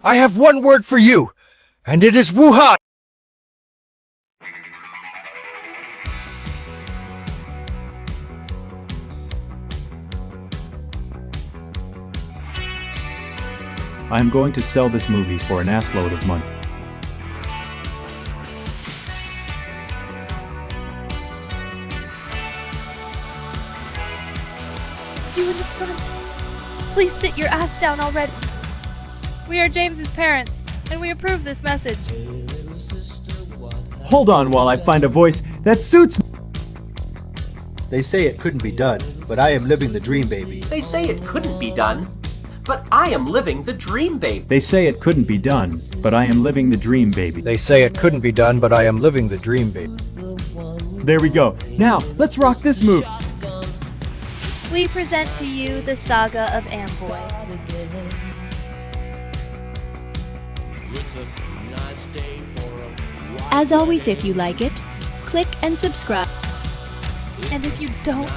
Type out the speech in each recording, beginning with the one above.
I have one word for you, and it is Wuhan. I'm going to sell this movie for an assload of money. You in the front. Please sit your ass down already. We are James's parents, and we approve this message. Hold on while I find a voice that suits me. They say it couldn't be done, but I am living the dream, baby. They say it couldn't be done, but I am living the dream, baby. They say it couldn't be done, but I am living the dream, baby. They say it couldn't be done, but I am living the dream, baby. There we go. Now, let's rock this movie. We present to you the Saga of Amboy. As always, if you like it, click and subscribe. And if you don't,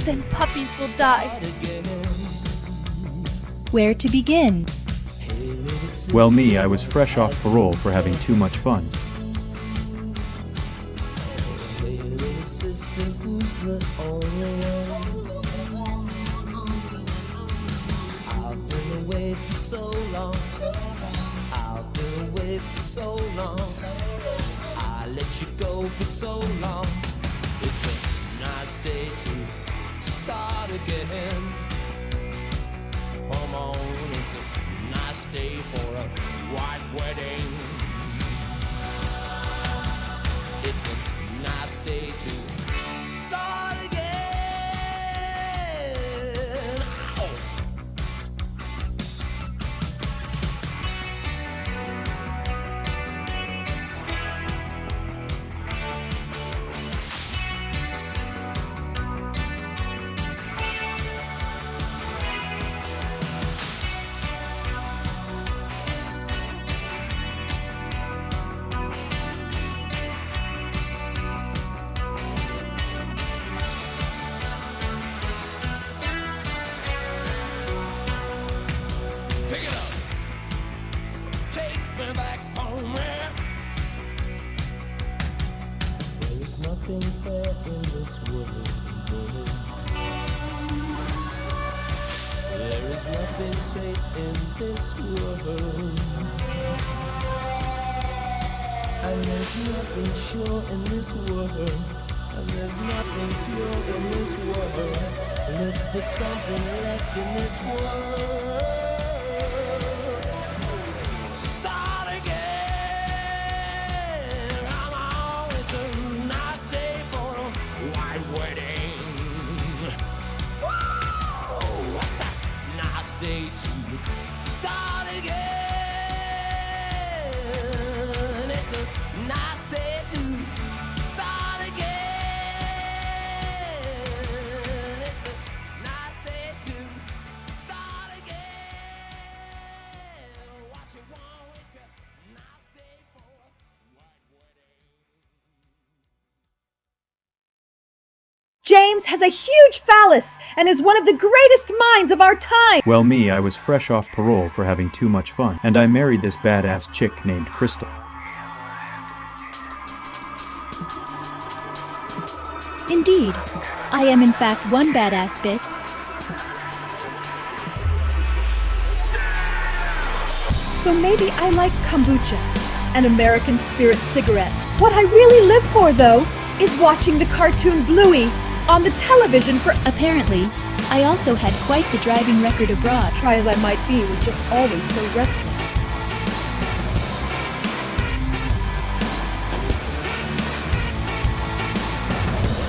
then puppies will die. Where to begin? Well, me, I was fresh off parole for having too much fun. I let you go for so long. It's a nice day to start again. Come on, it's a nice day for a white wedding. It's a nice day to start again. Ow! Pick it up. Take me back home, man. There is nothing fair in this world. There is nothing safe in this world. And there's nothing sure in this world. And there's nothing pure in this world. Look for something left in this world. Start again. Come on, it's a nice day for a white wedding. Whoa, what's a nice day to start again? It's a nice day to start again. It's a nice day to start again. What you want with a nice day for a white wedding. James has a huge phallus and is one of the greatest minds of our time. Well, me, I was fresh off parole for having too much fun, and I married this badass chick named Crystal. Indeed, I am in fact one badass bitch. So maybe I like kombucha and American Spirit cigarettes. What I really live for, though, is watching the cartoon Bluey on the television for... Apparently, I also had quite the driving record abroad. Try as I might be, was just always so restless.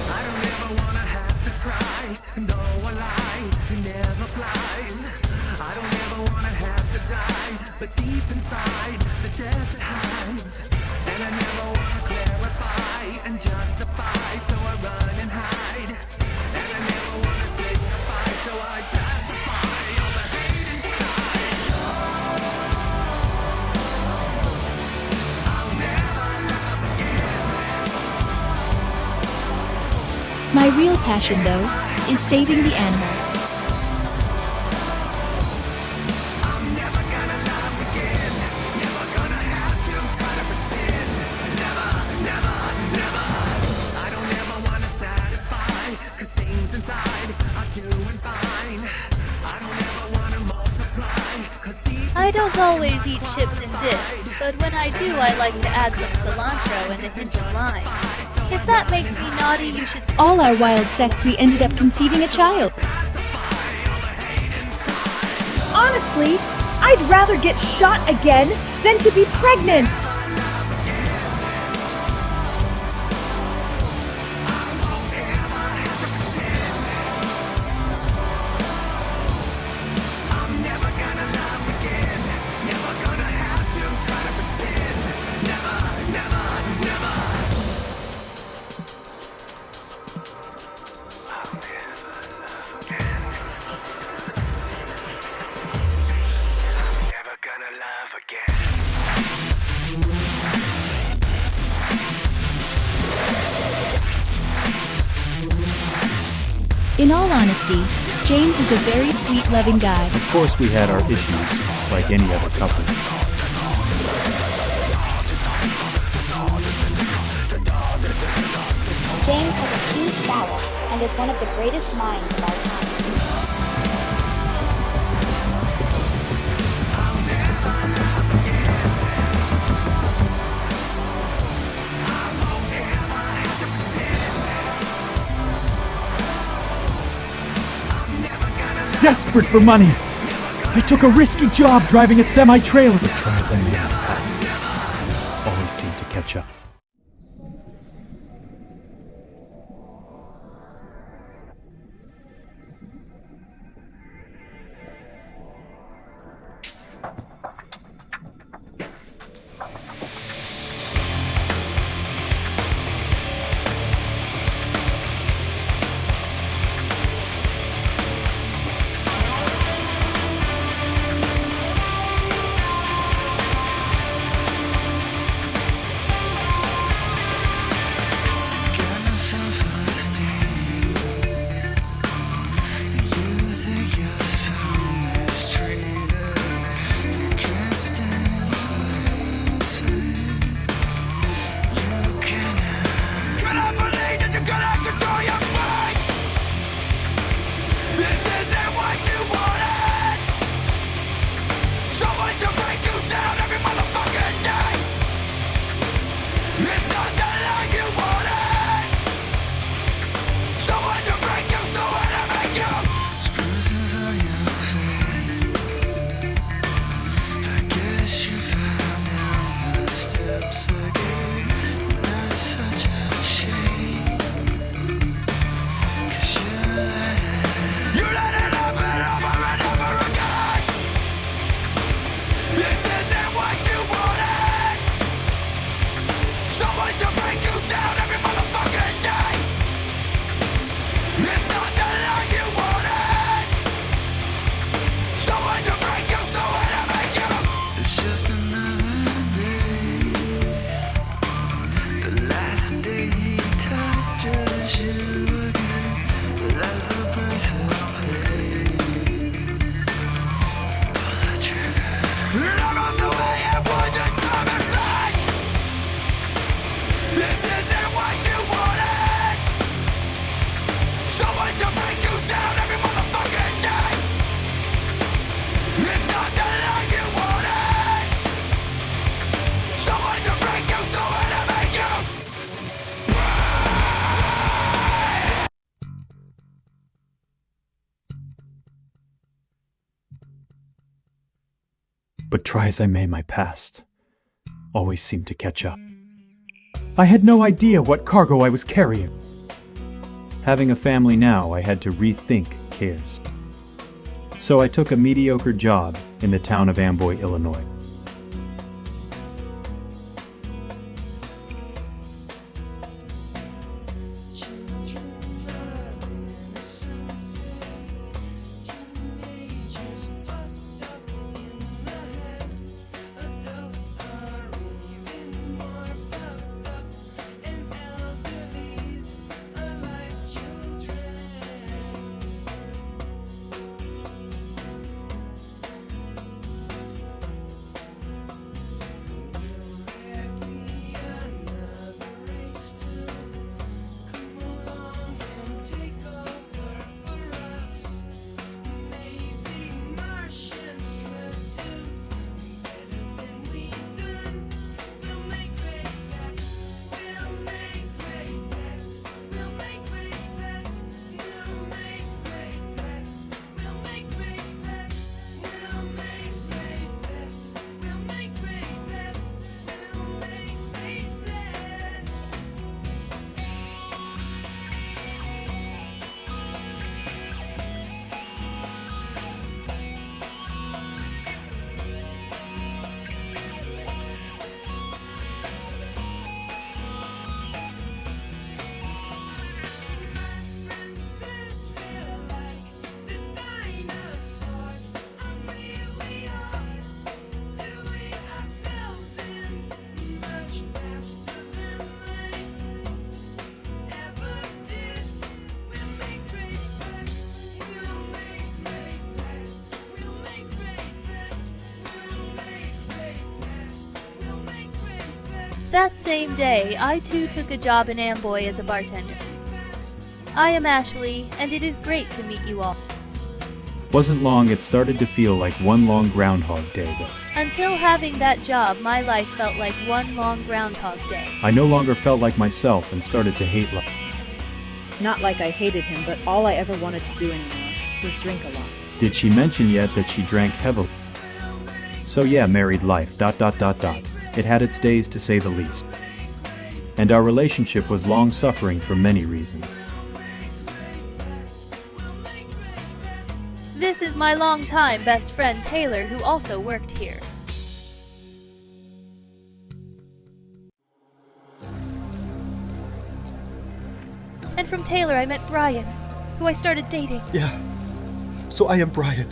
I don't ever wanna have to try. No, a lie never flies. I don't ever wanna have to die, but deep inside, the death it hides. And I never wanna clarify and justify, so I run and hide. And I never wanna say goodbye, so I pacify all the hate inside. I'll never love again. My real passion, though, is saving the animals. I'm never gonna love again. don't always eat chips and dip, but when I do, I like to add some cilantro and a hint of lime. If that makes me naughty, you should... All our wild sex, we ended up conceiving a child. Honestly, I'd rather get shot again than to be pregnant. In all honesty, James is a very sweet, loving guy. Of course we had our issues, like any other couple. James has a huge balance and is one of the greatest minds of our time. Desperate for money! I took a risky job driving a semi-trailer, but try as I may in the past, always seemed to catch up. But try as I may, my past always seemed to catch up. I had no idea what cargo I was carrying. Having a family now, I had to rethink cares. So I took a mediocre job in the town of Amboy, Illinois. That same day, I too took a job in Amboy as a bartender. I am Ashley, and it is great to meet you all. Wasn't long it started to feel like one long Groundhog Day though. Until having that job, my life felt like one long Groundhog Day. I no longer felt like myself and started to hate life. Not like I hated him, but all I ever wanted to do anymore was drink a lot. Did she mention yet that she drank heavily? So yeah, married life, ... It had its days to say the least. And our relationship was long suffering for many reasons. This is my longtime best friend Taylor, who also worked here. And from Taylor I met Brian, who I started dating. Yeah. So I am Brian,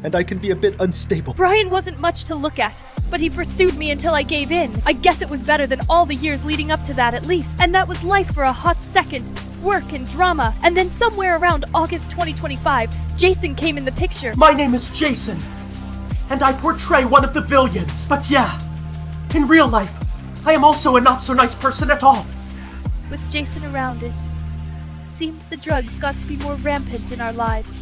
and I can be a bit unstable. Brian wasn't much to look at, but he pursued me until I gave in. I guess it was better than all the years leading up to that at least. And that was life for a hot second. Work and drama. And then somewhere around August 2025, Jason came in the picture. My name is Jason, and I portray one of the villains. But yeah, in real life, I am also a not-so-nice person at all. With Jason around, it seemed the drugs got to be more rampant in our lives.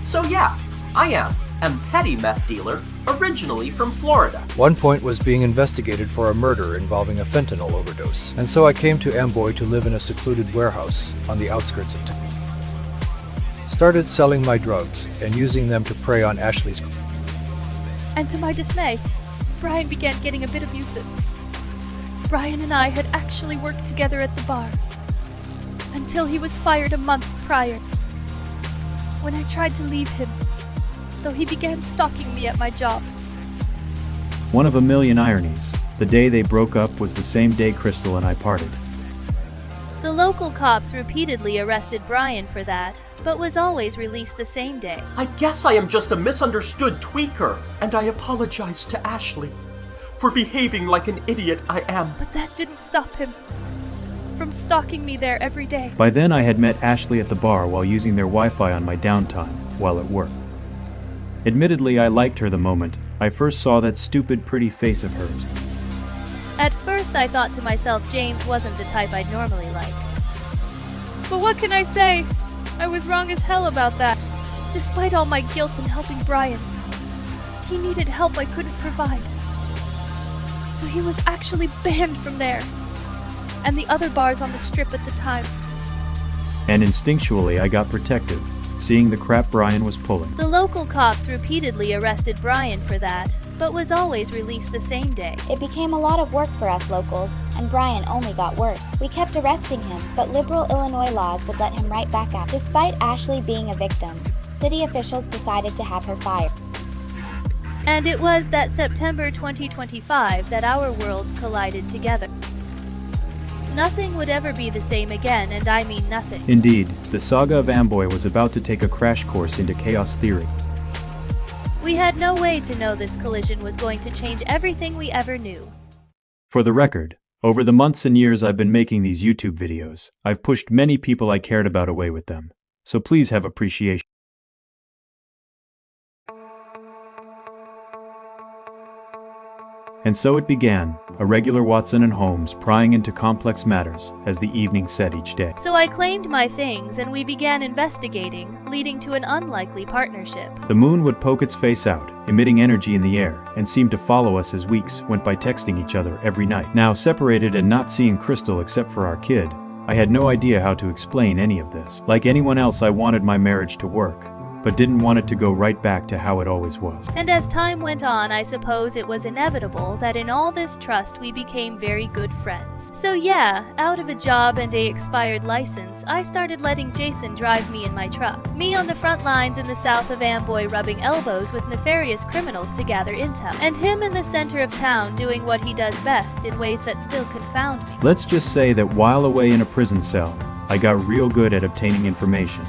So yeah, I am a petty meth dealer, originally from Florida. One point was being investigated for a murder involving a fentanyl overdose, and so I came to Amboy to live in a secluded warehouse on the outskirts of town. Started selling my drugs and using them to prey on Ashley's. And to my dismay, Brian began getting a bit abusive. Brian and I had actually worked together at the bar, until he was fired a month prior. When I tried to leave him, though he began stalking me at my job. One of a million ironies, the day they broke up was the same day Crystal and I parted. The local cops repeatedly arrested Brian for that, but was always released the same day. I guess I am just a misunderstood tweaker, and I apologize to Ashley for behaving like an idiot I am. But that didn't stop him from stalking me there every day. By then I had met Ashley at the bar while using their Wi-Fi on my downtime, while at work. Admittedly, I liked her the moment I first saw that stupid pretty face of hers. At first I thought to myself James wasn't the type I'd normally like. But what can I say? I was wrong as hell about that. Despite all my guilt in helping Brian, he needed help I couldn't provide. So he was actually banned from there, and the other bars on the strip at the time. And instinctually I got protective, seeing the crap Brian was pulling. The local cops repeatedly arrested Brian for that, but was always released the same day. It became a lot of work for us locals, and Brian only got worse. We kept arresting him, but liberal Illinois laws would let him right back out. Despite Ashley being a victim, city officials decided to have her fired. And it was that September 2025 that our worlds collided together. Nothing would ever be the same again, and I mean nothing. Indeed, the Saga of Amboy was about to take a crash course into chaos theory. We had no way to know this collision was going to change everything we ever knew. For the record, over the months and years I've been making these YouTube videos, I've pushed many people I cared about away with them. So please have appreciation. And so it began, a regular Watson and Holmes prying into complex matters as the evening set each day. So I claimed my things and we began investigating, leading to an unlikely partnership. The moon would poke its face out, emitting energy in the air, and seemed to follow us as weeks went by texting each other every night. Now separated and not seeing Crystal except for our kid, I had no idea how to explain any of this. Like anyone else, I wanted my marriage to work, but didn't want it to go right back to how it always was. And as time went on, I suppose it was inevitable that in all this trust we became very good friends. So yeah, out of a job and a expired license, I started letting Jason drive me in my truck. Me on the front lines in the south of Amboy rubbing elbows with nefarious criminals to gather intel. And him in the center of town doing what he does best in ways that still confound me. Let's just say that while away in a prison cell, I got real good at obtaining information.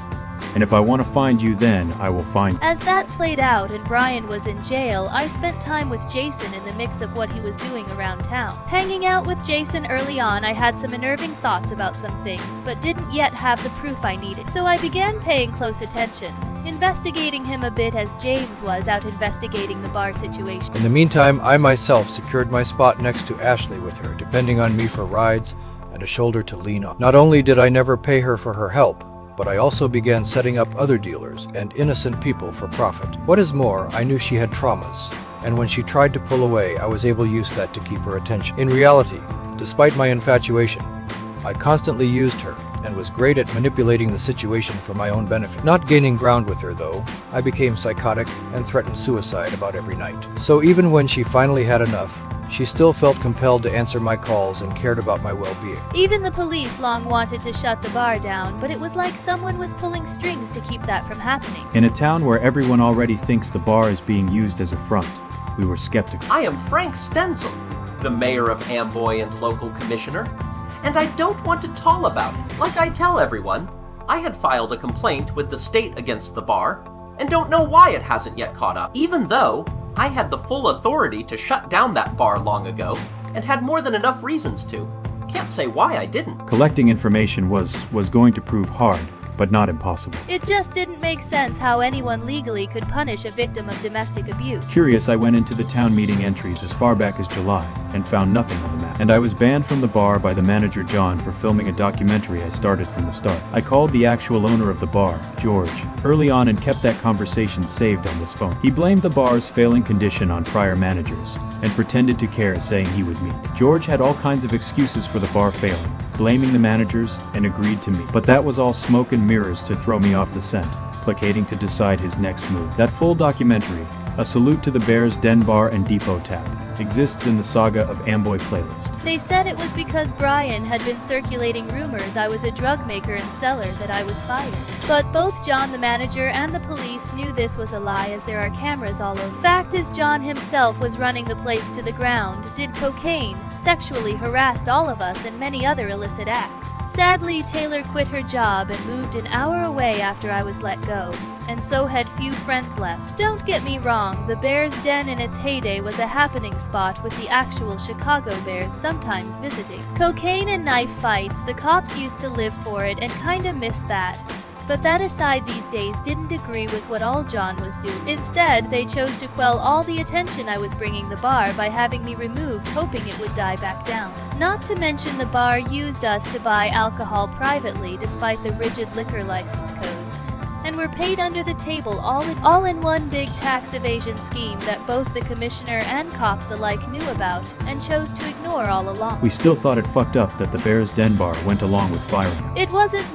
And if I want to find you, then I will find you. As that played out and Brian was in jail, I spent time with Jason in the mix of what he was doing around town. Hanging out with Jason early on, I had some unnerving thoughts about some things, but didn't yet have the proof I needed. So I began paying close attention. investigating him a bit as James was out investigating the bar situation. In the meantime, I myself secured my spot next to Ashley with her, depending on me for rides and a shoulder to lean on. Not only did I never pay her for her help, but I also began setting up other dealers and innocent people for profit. What is more, I knew she had traumas, and when she tried to pull away, I was able to use that to keep her attention. In reality, despite my infatuation, I constantly used her and was great at manipulating the situation for my own benefit. Not gaining ground with her, though, I became psychotic and threatened suicide about every night. So even when she finally had enough, she still felt compelled to answer my calls and cared about my well-being. Even the police long wanted to shut the bar down, but it was like someone was pulling strings to keep that from happening. In a town where everyone already thinks the bar is being used as a front, we were skeptical. I am Frank Stenzel, the mayor of Amboy and local commissioner, and I don't want to tall about it. Like I tell everyone, I had filed a complaint with the state against the bar, and don't know why it hasn't yet caught up, even though I had the full authority to shut down that bar long ago, and had more than enough reasons to. Can't say why I didn't. Collecting information was going to prove hard, but not impossible. It just didn't make sense how anyone legally could punish a victim of domestic abuse. Curious, I went into the town meeting entries as far back as July and found nothing on the map. And I was banned from the bar by the manager John for filming a documentary I started from the start. I called the actual owner of the bar, George, early on and kept that conversation saved on this phone. He blamed the bar's failing condition on prior managers and pretended to care, saying he would meet. George had all kinds of excuses for the bar failing, blaming the managers, and agreed to meet. But that was all smoke and mirrors to throw me off the scent, placating to decide his next move. That full documentary, A Salute to the Bears Den Bar and Depot Tap, exists in the Saga of Amboy playlist. They said it was because Brian had been circulating rumors I was a drug maker and seller that I was fired. But both John the manager and the police knew this was a lie, as there are cameras all over. Fact is, John himself was running the place to the ground, did cocaine, sexually harassed all of us, and many other illicit acts. Sadly, Taylor quit her job and moved an hour away after I was let go, and so had few friends left. Don't get me wrong, the Bears Den in its heyday was a happening spot with the actual Chicago Bears sometimes visiting. Cocaine and knife fights, the cops used to live for it and kinda missed that. But that aside, these days didn't agree with what all John was doing. Instead, they chose to quell all the attention I was bringing the bar by having me removed, hoping it would die back down. Not to mention the bar used us to buy alcohol privately despite the rigid liquor license codes, and were paid under the table all in one big tax evasion scheme that both the commissioner and cops alike knew about and chose to ignore all along. We still thought it fucked up that the Bears Den Bar went along with firing. It wasn't.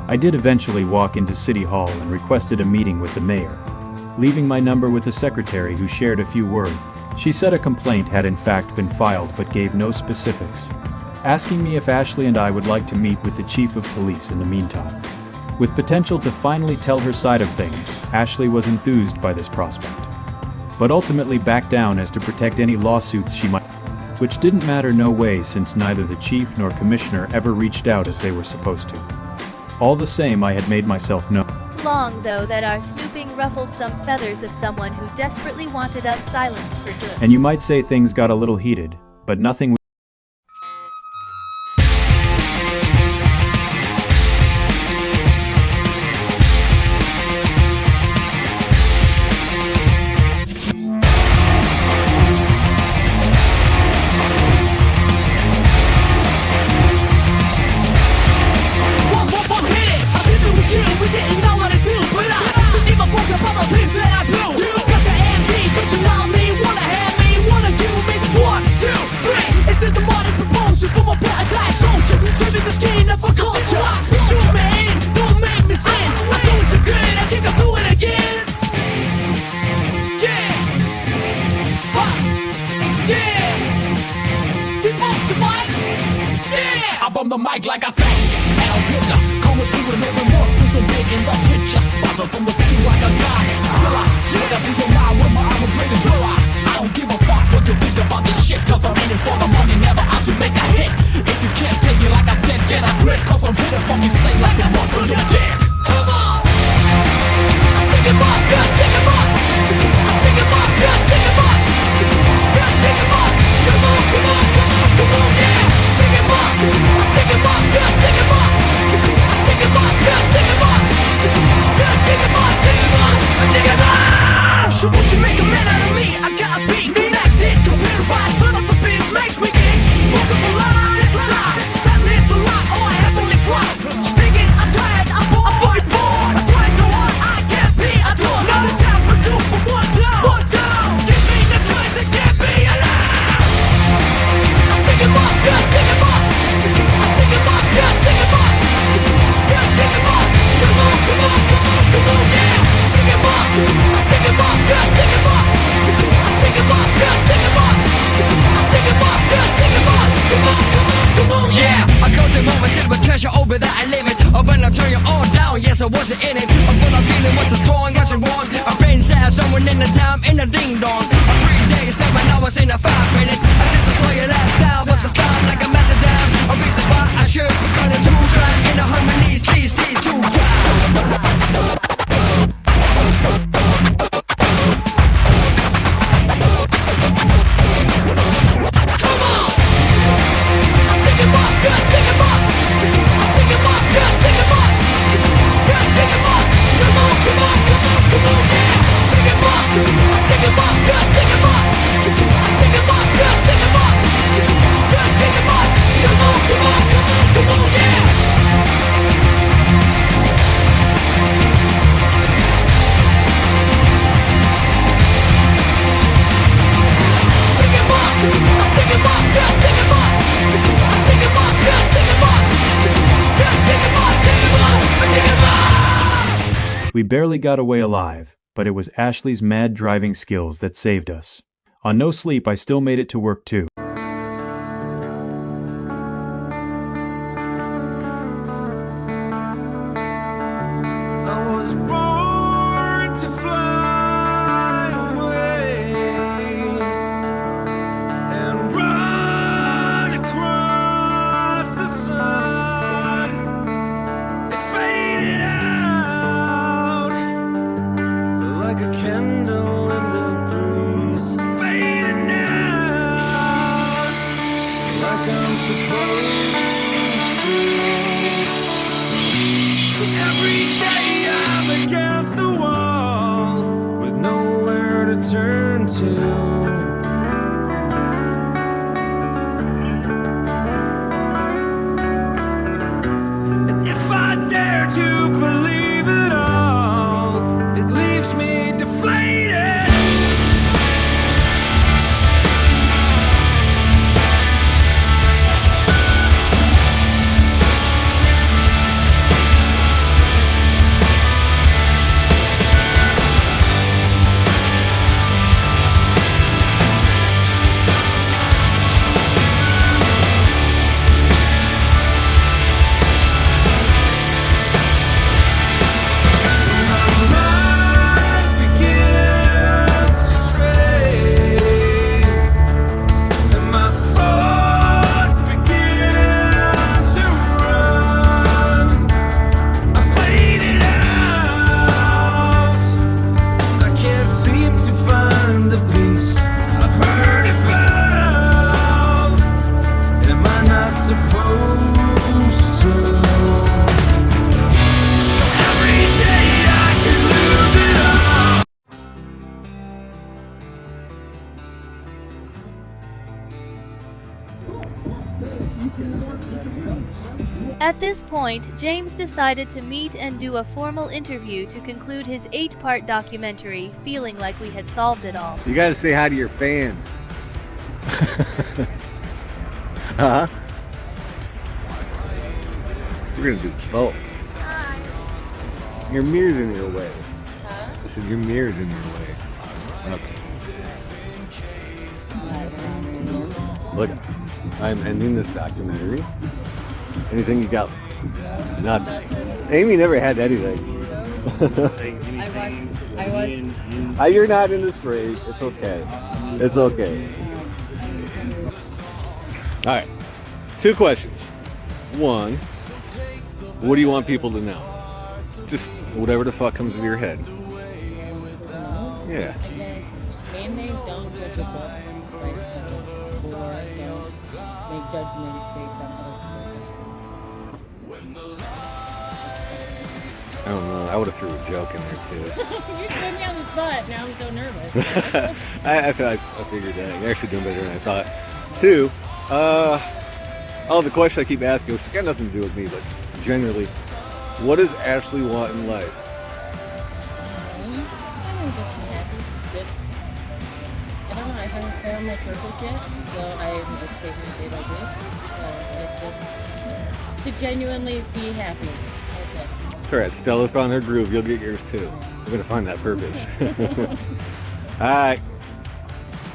I did eventually walk into City Hall and requested a meeting with the mayor, leaving my number with the secretary, who shared a few words. She said a complaint had in fact been filed but gave no specifics, asking me if Ashley and I would like to meet with the chief of police in the meantime. With potential to finally tell her side of things, Ashley was enthused by this prospect, but ultimately backed down as to protect any lawsuits she might, which didn't matter no way, since neither the chief nor commissioner ever reached out as they were supposed to. All the same, I had made myself known. Long, though, that our snooping ruffled some feathers of someone who desperately wanted us silenced for good. And you might say things got a little heated, but nothing We didn't know what to do, but I didn't give a fuck about the things that I blew. Sucker MC, don't you love me? Wanna have me? Wanna do me? 1, 2, 3. It's just a modern proposal from a paradise social. Screaming the skin of a culture. Do me in, don't make me sin. I do it so good, I think I'll do it again. Yeah, ha, yeah. He bumps the mic. Yeah, I bump the mic like a fascist and a Hitler. Coming through with no remorse, too so big in the picture. Rising from the sea like a Godzilla. Straight up in your mind with my iron bladed driller. I don't give a fuck what you think about this shit, cause I'm in it for the money, never out to make a hit. If you can't take it, like I said, get a grip, cause I'm here to fucking stay like a boss on your dick. Come on, stick him up, girl, stick him up. Stick him up, girl, stick him up. Girl, stick him up. Come on, come on, come on, come on, yeah. Stick him up, stick him up, girl, stick him up. Stick him up, girl, stick him up. Girl, stick him up, stick him up. pressure over that limit. When I turn you all down, yes, I wasn't in it. I'm full of feeling was so strong as I want. A friend said someone in the town in a ding dong. A 3 days, 7 hours in a 5 minutes. Since I saw you last time, what's the style like a message down? A reason why I should be calling 2 track in the harmonies, TC2 track. We barely got away alive, but it was Ashley's mad driving skills that saved us. On no sleep, I still made it to work too. I was born to fly away and run across the sun. It faded out like a candle in the breeze, fading out like I'm supposed to. So every day I'm against the wall with nowhere to turn to. And if I dare to believe it all, it leaves me deflated. At this point, James decided to meet and do a formal interview to conclude his 8-part documentary, feeling like we had solved it all. You gotta say hi to your fans. Huh? We're gonna do both. Hi. Your mirror's in your way. Huh? I said your mirror's in your way. Okay. Look, I'm ending this documentary. Anything you got? Nothing. Amy never had anything. You're not in this phrase. It's okay. It's okay. All right. 2 questions. 1, what do you want people to know? Just whatever the fuck comes to your head. Yeah. Mainly don't judge a book by its cover, or don't make judgments based on other people. I don't know. I would have threw a joke in there too. You put me on the spot. Now I'm so nervous. I figured that. You're actually doing better than I thought. 2, the question I keep asking, which got nothing to do with me, but generally, what does Ashley want in life? I'm just happy. Just, I don't know. I haven't found my purpose yet, so I'm just taking it day by day. It's just to genuinely be happy. That's it. Alright, Stella found her groove. You'll get yours too. We're gonna find that purpose. Alright.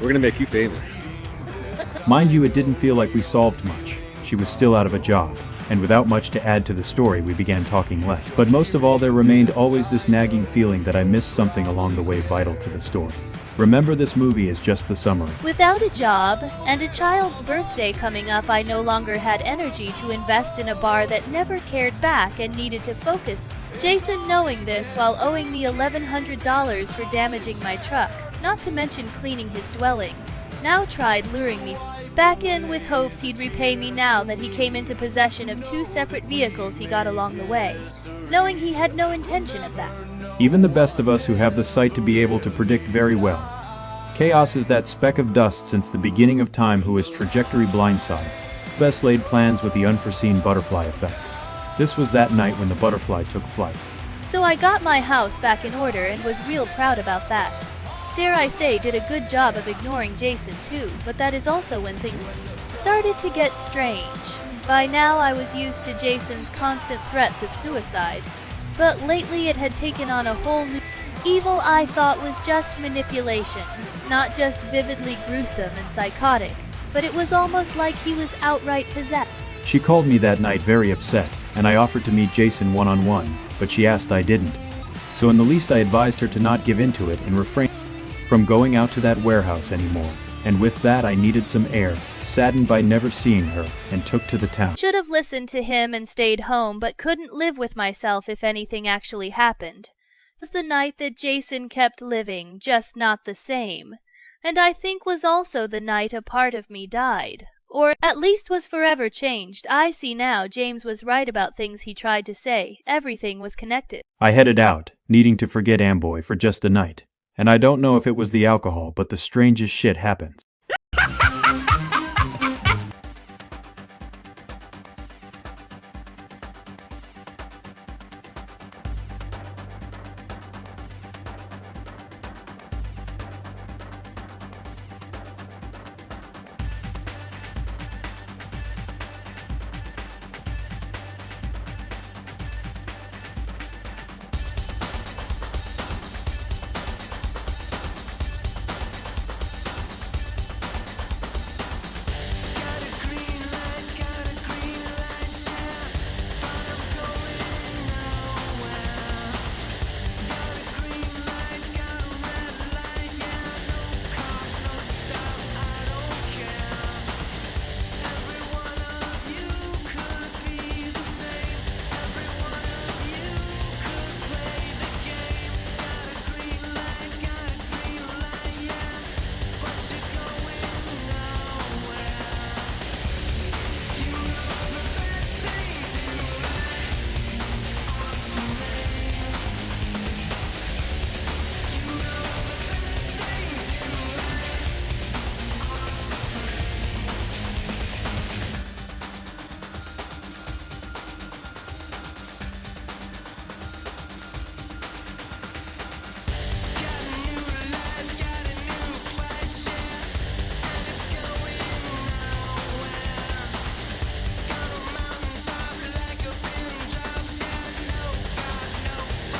We're gonna make you famous. Mind you, it didn't feel like we solved much. She was still out of a job, and without much to add to the story we began talking less. But most of all there remained always this nagging feeling that I missed something along the way vital to the story. Remember, this movie is just the summary. Without a job and a child's birthday coming up, I no longer had energy to invest in a bar that never cared back and needed to focus. Jason, knowing this while owing me $1,100 for damaging my truck, not to mention cleaning his dwelling, now tried luring me back in with hopes he'd repay me now that he came into possession of 2 separate vehicles he got along the way, knowing he had no intention of that. Even the best of us who have the sight to be able to predict very well. Chaos is that speck of dust since the beginning of time who is trajectory blindsides, best laid plans with the unforeseen butterfly effect. This was that night when the butterfly took flight. So I got my house back in order and was real proud about that. Dare I say, did a good job of ignoring Jason too, but that is also when things started to get strange. By now I was used to Jason's constant threats of suicide, but lately it had taken on a whole new evil I thought was just manipulation, not just vividly gruesome and psychotic, but it was almost like he was outright possessed. She called me that night very upset, and I offered to meet Jason one-on-one, but she asked I didn't. So in the least I advised her to not give into it and refrain from going out to that warehouse anymore. And with that I needed some air, saddened by never seeing her, and took to the town. Should have listened to him and stayed home, but couldn't live with myself if anything actually happened. It was the night that Jason kept living, just not the same. And I think was also the night a part of me died. Or at least was forever changed. I see now James was right about things he tried to say. Everything was connected. I headed out, needing to forget Amboy for just a night. And I don't know if it was the alcohol, but the strangest shit happens.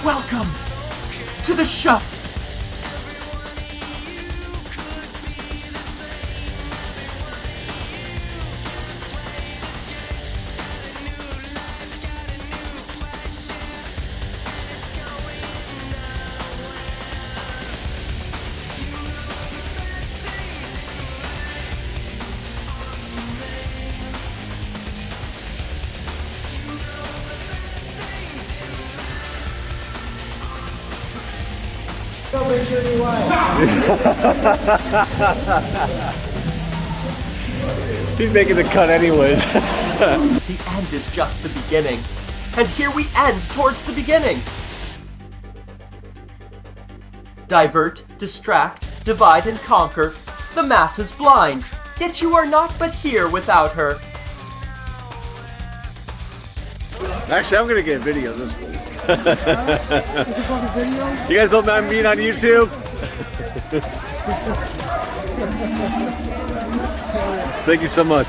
Welcome to the show. He's making the cut anyways. The end is just the beginning. And here we end towards the beginning. Divert, distract, divide and conquer. The mass is blind. Yet you are not but here without her. Actually, I'm gonna get a video of this one. You guys don't mind being on YouTube? Thank you so much.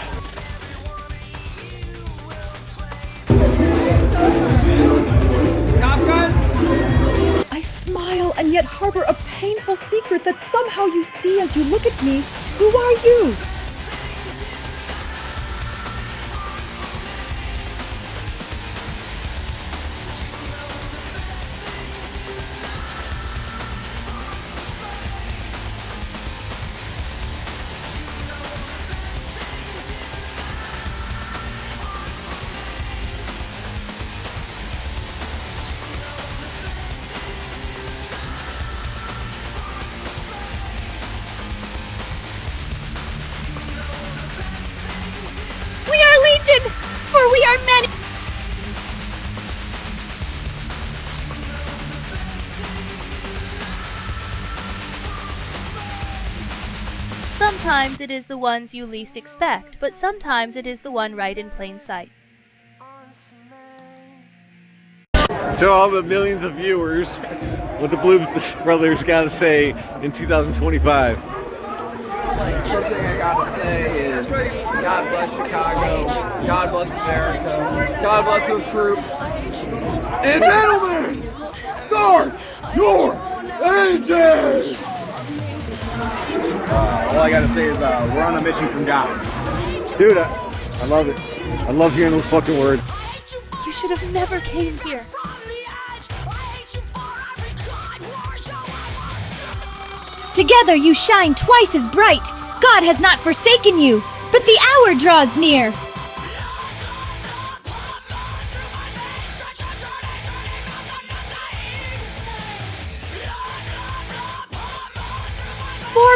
I smile and yet harbor a painful secret that somehow you see as you look at me. Who are you? sometimes it is the ones you least expect, but sometimes it is the one right in plain sight. To all the millions of viewers, what the Blues Brothers got to say in 2025. First thing I gotta say is God bless Chicago, God bless America, God bless those troops. And gentlemen, start your engine! All I gotta say is we're on a mission from God. Dude, I love it. I love hearing those fucking words. You should have never came here. Together you shine twice as bright. God has not forsaken you, but the hour draws near.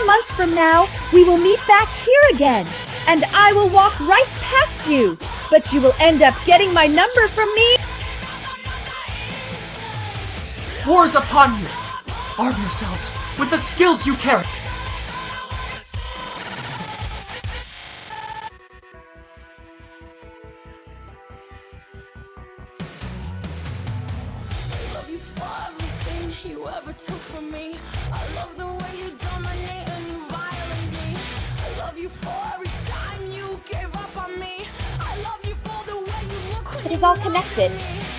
Months from now, we will meet back here again, and I will walk right past you, but you will end up getting my number from me. War is upon you. Arm yourselves with the skills you carry. I love you for everything you ever took from me. I love the way you dominate and you violate me. I love you for every time you gave up on me. I love you for the way you look when It is all connected,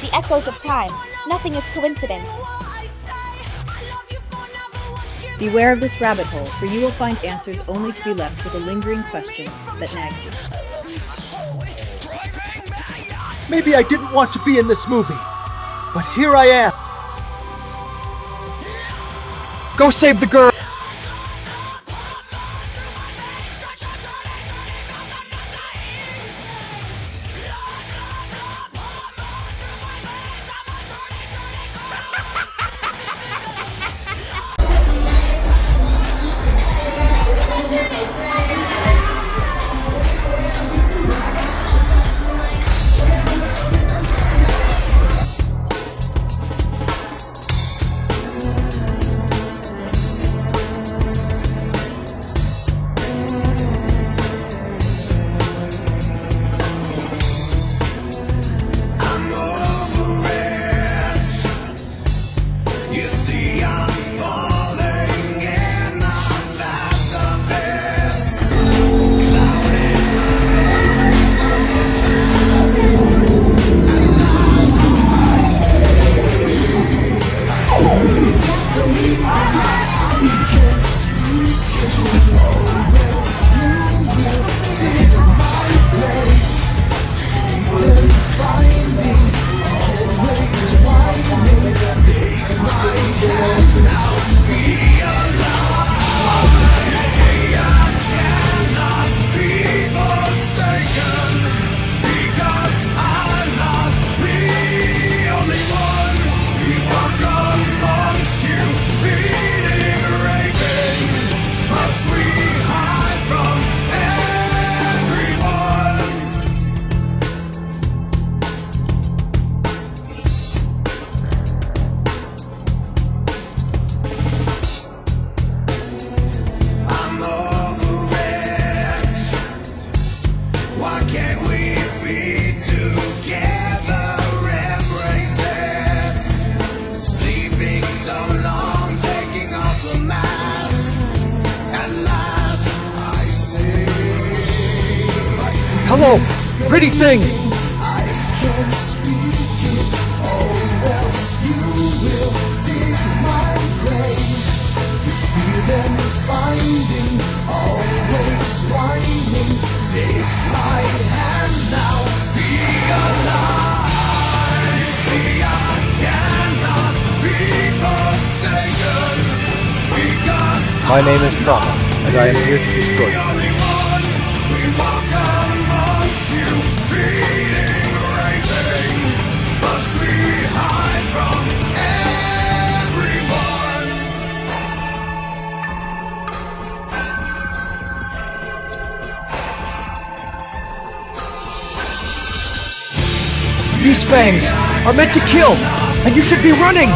the echoes of time. Nothing is coincidence. Beware of this rabbit hole, for you will find answers only to be left with a lingering question that nags you. Maybe I didn't want to be in this movie, but here I am. Go save the girl! Hello, pretty thing! My name is Trauma, and I am here to destroy you. These fangs are meant to kill, and you should be running!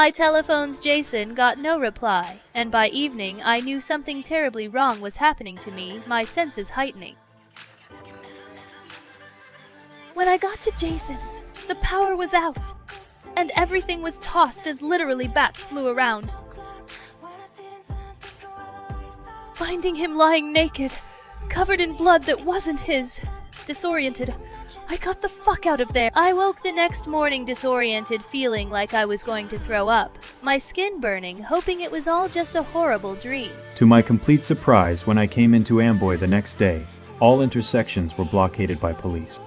my telephone's Jason got no reply, and by evening I knew something terribly wrong was happening to me, my senses heightening. When I got to Jason's, the power was out, and everything was tossed as literally bats flew around. Finding him lying naked, covered in blood that wasn't his, disoriented, I got the fuck out of there. I woke the next morning disoriented, feeling like I was going to throw up, my skin burning, hoping it was all just a horrible dream. To my complete surprise, when I came into Amboy the next day, all intersections were blockaded by police.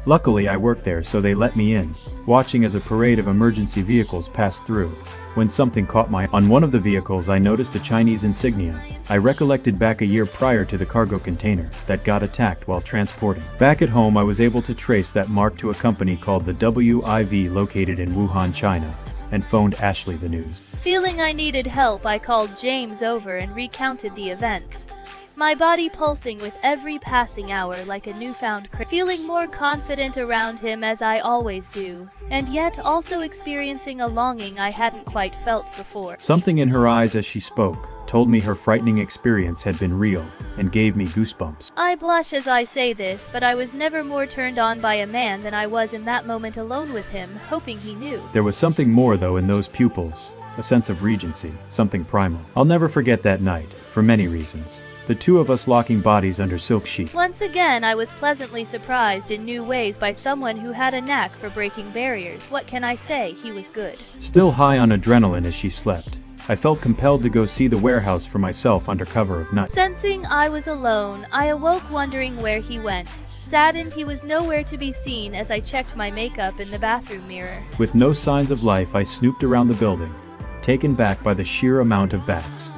Luckily, I worked there, so they let me in, watching as a parade of emergency vehicles passed through. When something caught my eye. On one of the vehicles I noticed a Chinese insignia. I recollected back a year prior to the cargo container that got attacked while transporting. Back at home, I was able to trace that mark to a company called the WIV located in Wuhan, China, and phoned Ashley the news. Feeling I needed help, I called James over and recounted the events. My body pulsing with every passing hour like a newfound feeling more confident around him as I always do, and yet also experiencing a longing I hadn't quite felt before. Something in her eyes as she spoke told me her frightening experience had been real, and gave me goosebumps. I blush as I say this, but I was never more turned on by a man than I was in that moment alone with him, hoping he knew. There was something more though in those pupils, a sense of regency, something primal. I'll never forget that night, for many reasons. The two of us locking bodies under silk sheets. Once again, I was pleasantly surprised in new ways by someone who had a knack for breaking barriers. What can I say? He was good. Still high on adrenaline as she slept, I felt compelled to go see the warehouse for myself under cover of night. Sensing I was alone, I awoke wondering where he went. Saddened he was nowhere to be seen as I checked my makeup in the bathroom mirror. With no signs of life, I snooped around the building, taken back by the sheer amount of bats.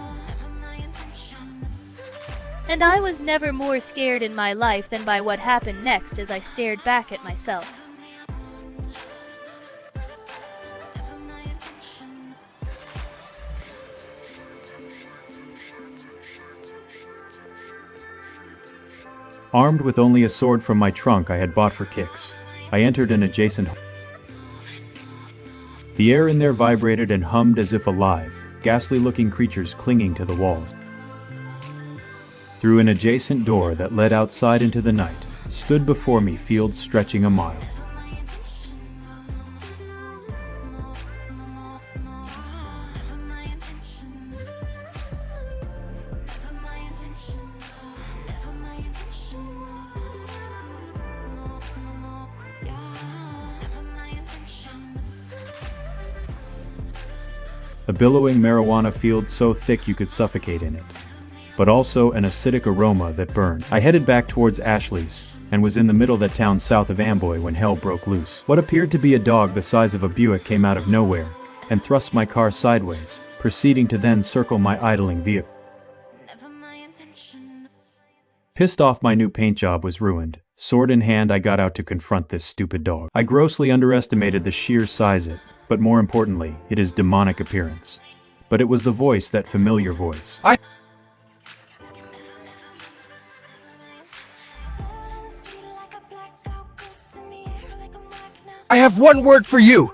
And I was never more scared in my life than by what happened next as I stared back at myself. Armed with only a sword from my trunk I had bought for kicks, I entered an adjacent home. The air in there vibrated and hummed as if alive, ghastly-looking creatures clinging to the walls. Through an adjacent door that led outside into the night, stood before me fields stretching a mile. A billowing marijuana field so thick you could suffocate in it, but also an acidic aroma that burned. I headed back towards Ashley's, and was in the middle of that town south of Amboy when hell broke loose. What appeared to be a dog the size of a Buick came out of nowhere, and thrust my car sideways, proceeding to then circle my idling vehicle. Pissed off my new paint job was ruined, sword in hand I got out to confront this stupid dog. I grossly underestimated the sheer size it, but more importantly, its demonic appearance. But it was the voice, that familiar voice. I have one word for you,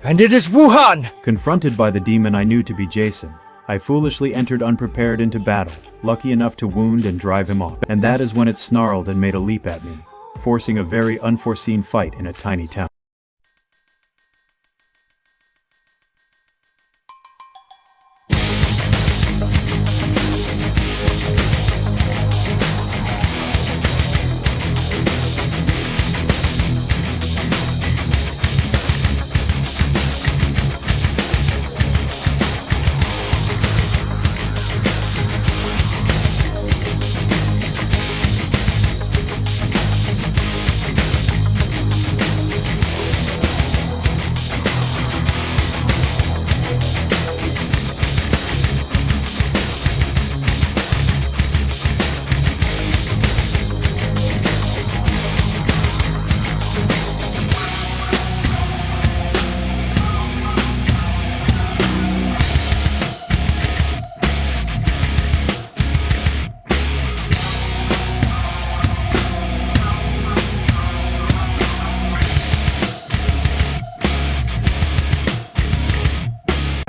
and it is Wuhan! Confronted by the demon I knew to be Jason, I foolishly entered unprepared into battle, lucky enough to wound and drive him off. And that is when it snarled and made a leap at me, forcing a very unforeseen fight in a tiny town.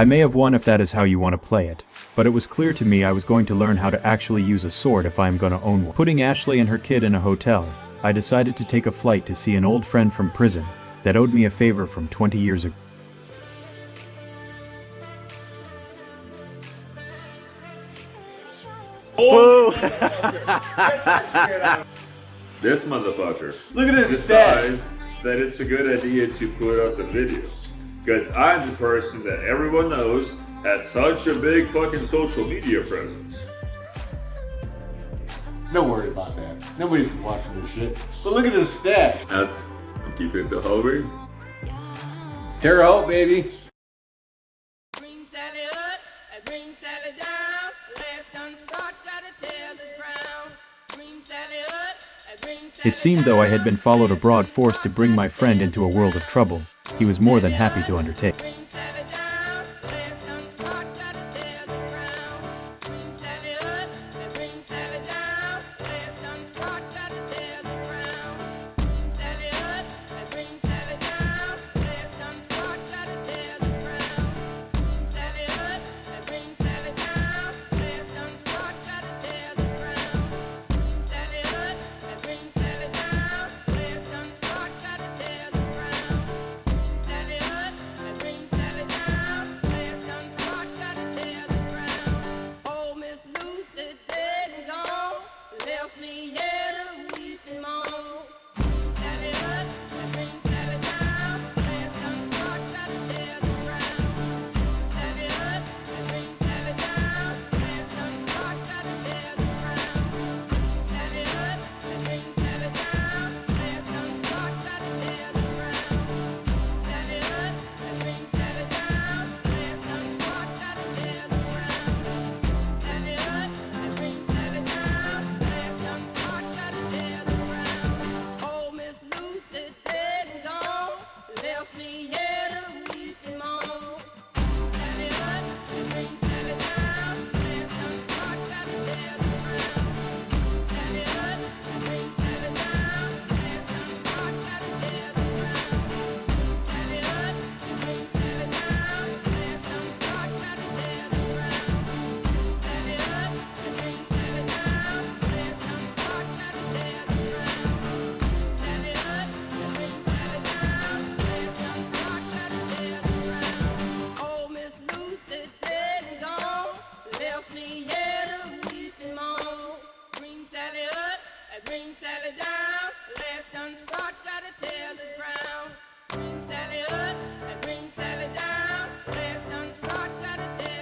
I may have won if that is how you want to play it, but it was clear to me I was going to learn how to actually use a sword if I am gonna own one. Putting Ashley and her kid in a hotel, I decided to take a flight to see an old friend from prison that owed me a favor from 20 years ago. Oh! This motherfucker Look at his decides that it's a good idea to put us a video. Because I'm the person that everyone knows has such a big fucking social media presence. Don't worry about that. Nobody's watching this shit. But look at his stash. That's, I'm keeping it to Hobie. Tear out, baby. It seemed though I had been followed abroad, forced to bring my friend into a world of trouble, he was more than happy to undertake.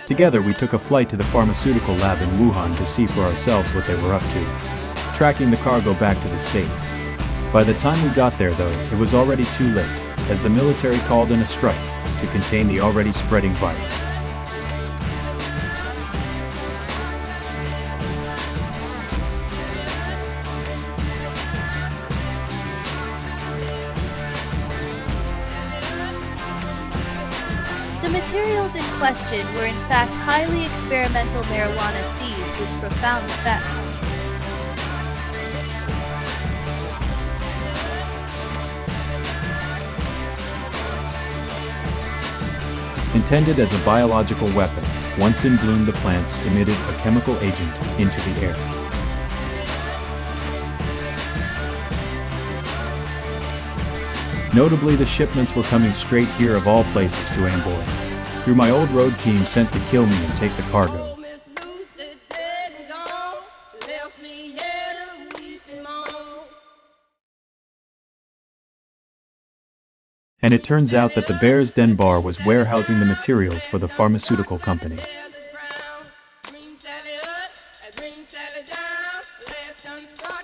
Together we took a flight to the pharmaceutical lab in Wuhan to see for ourselves what they were up to, tracking the cargo back to the States. By the time we got there though, it was already too late, as the military called in a strike to contain the already spreading virus. The materials in question were in fact highly experimental marijuana seeds with profound effects. Intended as a biological weapon, once in bloom the plants emitted a chemical agent into the air. Notably, the shipments were coming straight here of all places to Amboy, through my old road team sent to kill me and take the cargo. And it turns out that the Bear's Den bar was warehousing the materials for the pharmaceutical company.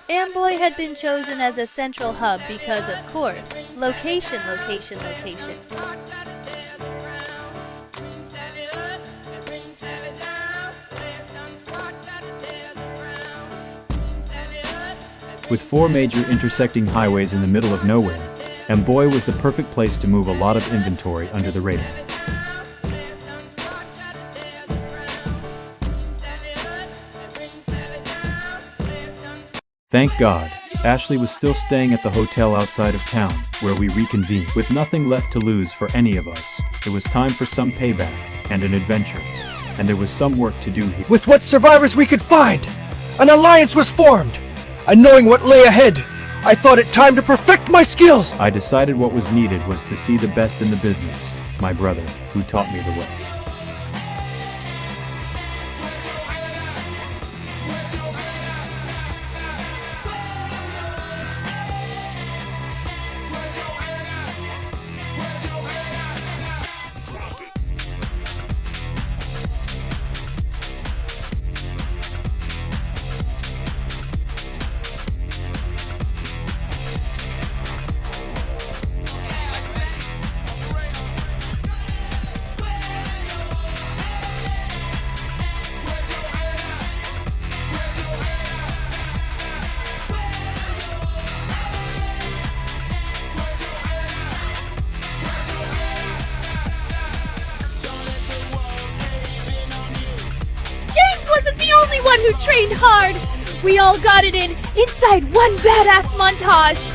Amboy had been chosen as a central hub because, of course, location. With 4 major intersecting highways in the middle of nowhere, Amboy was the perfect place to move a lot of inventory under the radar. Thank God, Ashley was still staying at the hotel outside of town, where we reconvened. With nothing left to lose for any of us, it was time for some payback. and an adventure, and there was some work to do here. With what survivors we could find, an alliance was formed, and knowing what lay ahead, I thought it time to perfect my skills. I decided what was needed was to see the best in the business, my brother, who taught me the way. James wasn't the only one who trained hard. We all got it in inside one badass montage.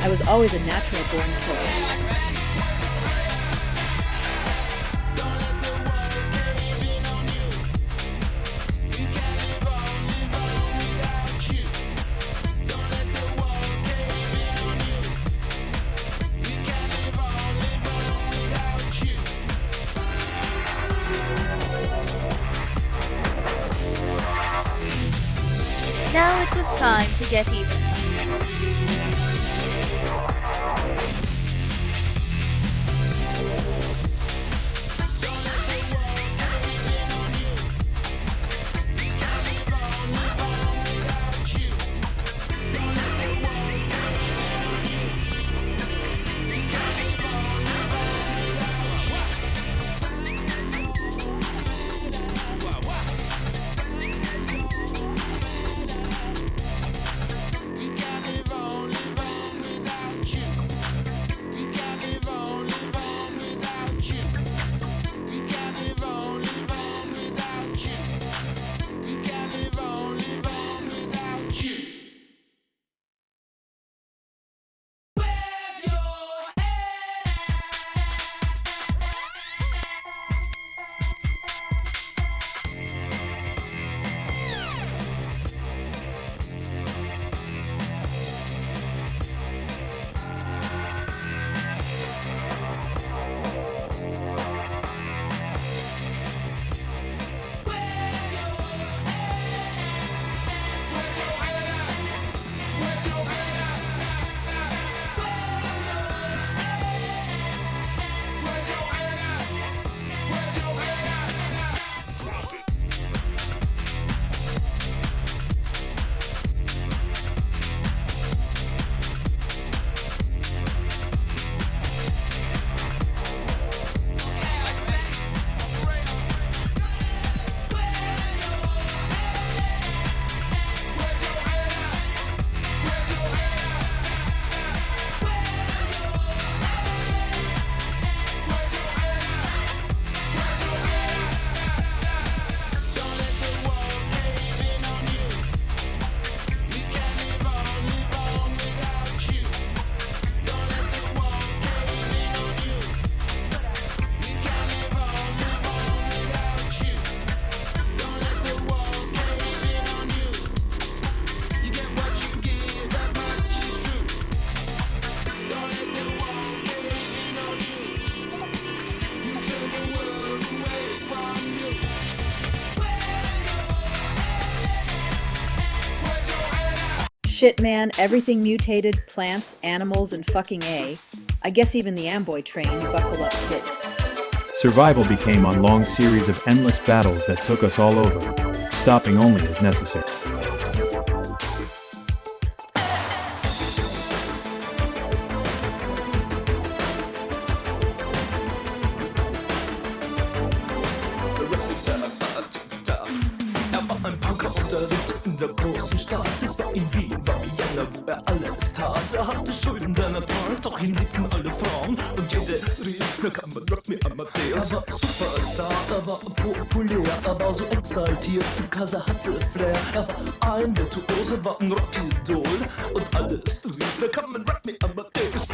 I was always a natural born killer. Now it was time to get even. Shit, man, everything mutated, plants, animals, and fucking A. I guess even the Amboy train, buckle up kid. Survival became a long series of endless battles that took us all over, stopping only as necessary. Der großen Stadt, es war in Wien, war Vienna, wo alles tat. Hatte Schulden, dann Ertrag, doch ihn liebten alle Frauen. Und jede rief, na kann man Rock me Amadeus. Er war Superstar, er war populär, er war so exaltiert, because hatte Flair. Er war ein Virtuose, war ein Rockidol. Und alles rief, na kann man Rock me Amadeus.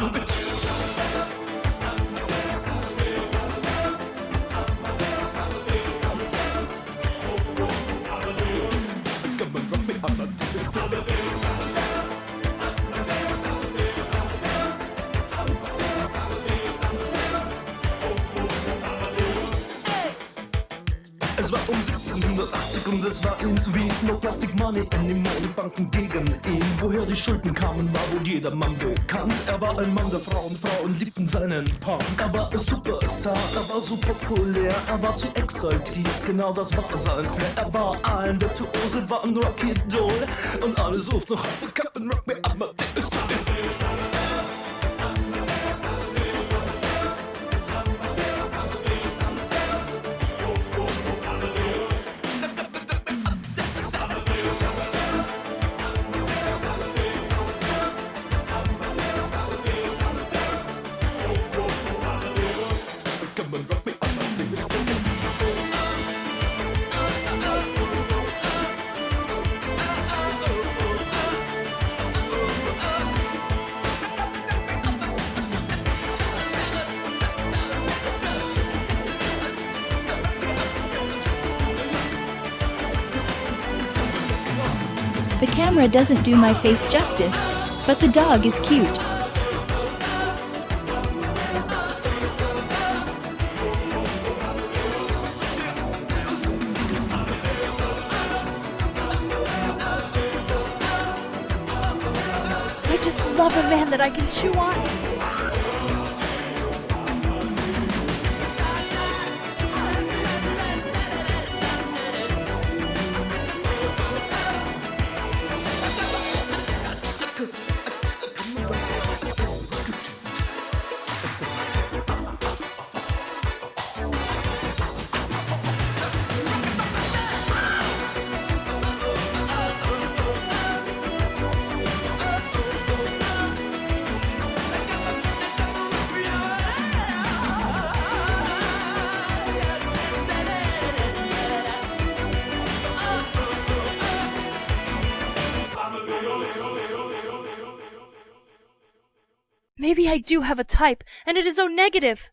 Es war um 1780 und es war in Wien. No Plastic Money anymore, die Banken gegen ihn. Woher die Schulden kamen, war wohl jedermann bekannt. Er war ein Mann der Frauen, Frauen liebten seinen Punk. Er war ein Superstar, er war so populär, er war zu exaltiert, genau das war sein Flair. Er war ein Virtuose, war ein Rockidol. Und alle suchten noch heute Captain Rock me Amadeus. The camera doesn't do my face justice, but the dog is cute. I just love a man that I can chew on. Maybe I do have a type, and it is O negative.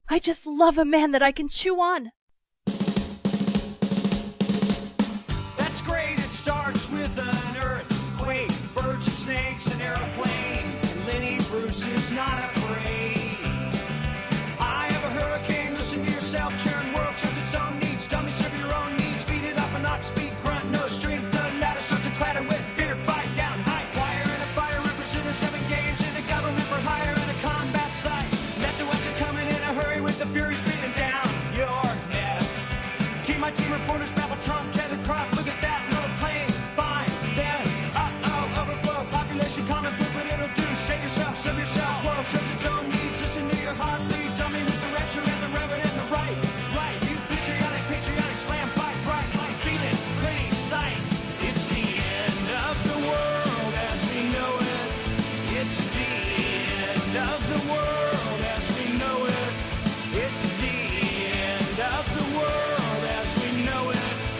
I just love a man that I can chew on. That's great, it starts with an earthquake, birds and snakes, an airplane, and Lenny Bruce is not afraid. I have a hurricane, listen to yourself, churn, world serves its own needs, dummy serve your own needs, beat it up an ox, speed, grunt, no strength, the ladder starts to clatter with fear, fight down, high choir and a fire, representing 7 games in a government for hire and a combat site. Left and west are coming in a hurry with the furies breathing down your neck. Team by team reporters babble Trump, tether crop, look at that, no pain, fine, then, overflow, population common book, what it'll do, save yourself, serve yourself, world serves its own needs, listen to your heartbeat, dummy with the rapture and the reverend and the right, you patriotic, slam, fight, bright, light, feeling, pretty sight. It's the end of the world as we know it, it's the end of the world as we know it, it's the end of the world as we know it,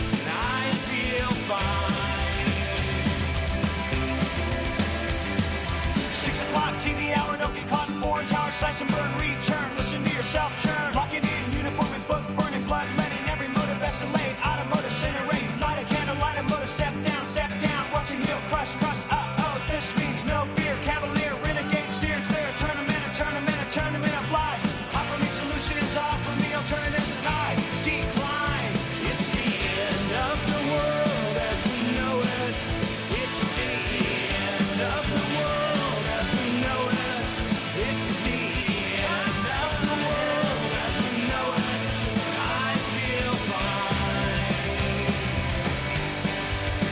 and I feel fine. 6 o'clock TV hour, don't get caught in foreign tower, slice and burn, return, listen to yourself churn, lock it in, uniform and book, burning blood, letting every motive escalate, automotive incinerate, light a candle, light a motor, step down, watching heel crush, this means no fear, cavalier, renegade, steer clear, tournament of lies, offer me solutions, offer me alternatives, and I decline. It's the end of the world as we know it, it's the end of the world as we know it, it's the end of the world as we know it, and I feel fine. It's the end of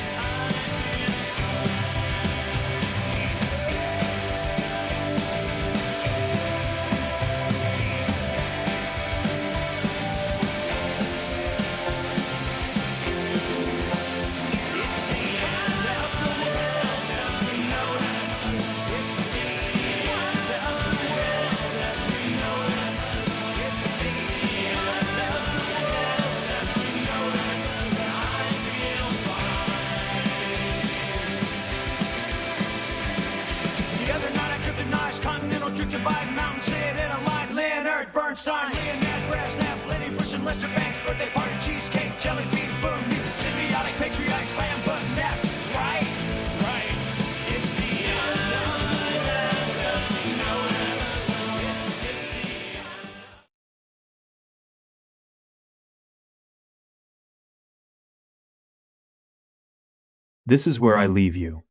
the world as we know it, it's the end of the world as we know it, it's the end of the world as we know it, and I feel fine. The other night I tripped an ice, continental drift divide, mountain sit in a line, Leonard Bernstein, Leonard Brezhnev, Lenny Bruce and Lester Banks, birthday party, cheesecake, jelly bean, boom, symbiotic, patriotic, slam button, that, right, it's the end of the world as we know it, it's the end. This is where I leave you.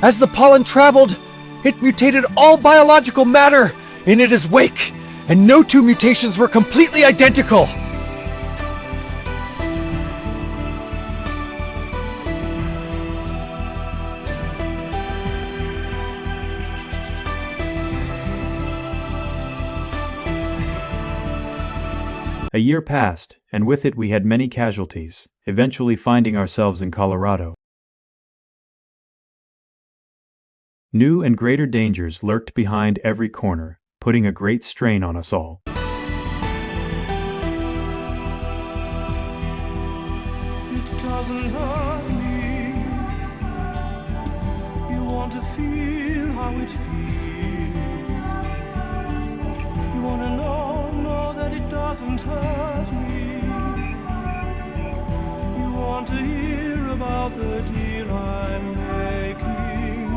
As the pollen traveled, it mutated all biological matter in its wake, and no 2 mutations were completely identical. A year passed, and with it we had many casualties, eventually finding ourselves in Colorado. New and greater dangers lurked behind every corner, putting a great strain on us all. It doesn't hurt me. You want to feel how it feels. You want to know that it doesn't hurt me. You want to hear about the deal I'm making.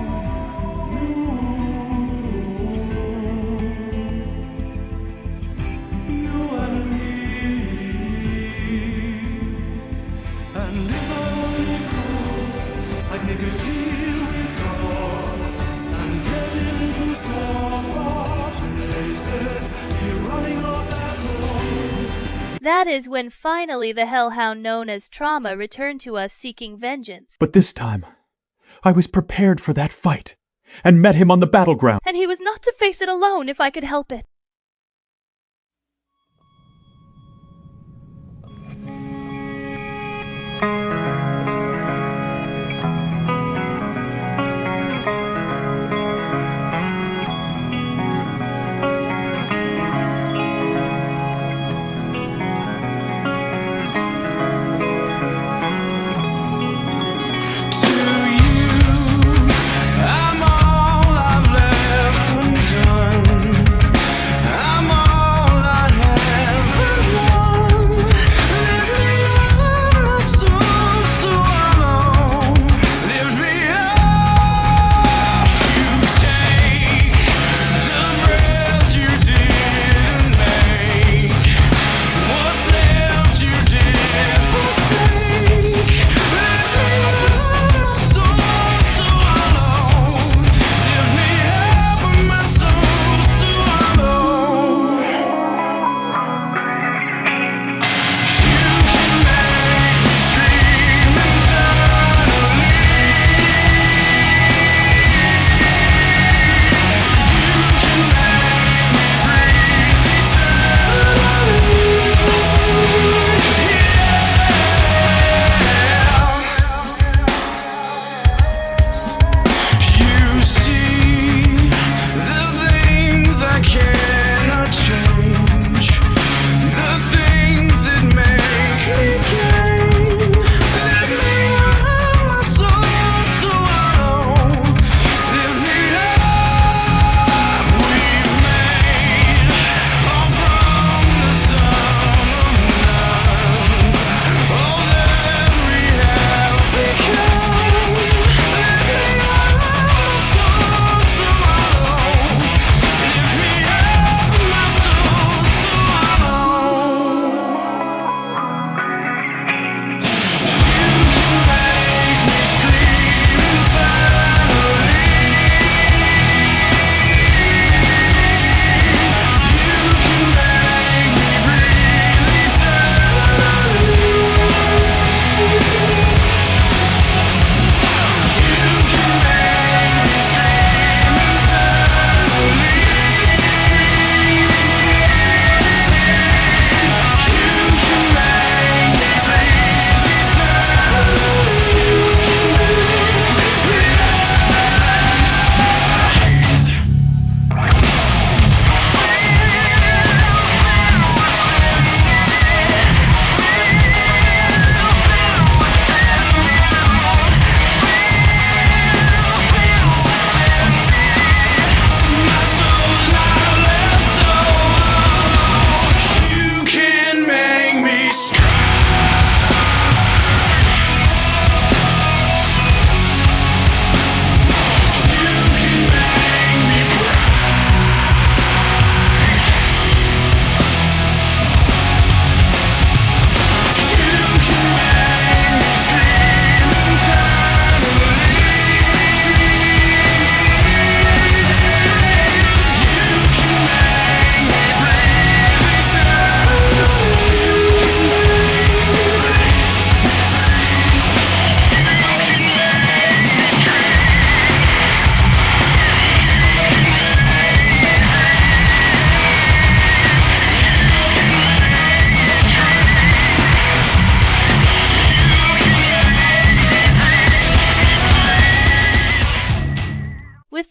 You and me. And if only could, I'd make a deal with God and get into some places. Be running off that road. That is when finally the hellhound known as Trauma returned to us seeking vengeance. But this time, I was prepared for that fight, and met him on the battleground. And he was not to face it alone if I could help it. I'm all I've left undone. I'm all I have won. Let me love my soul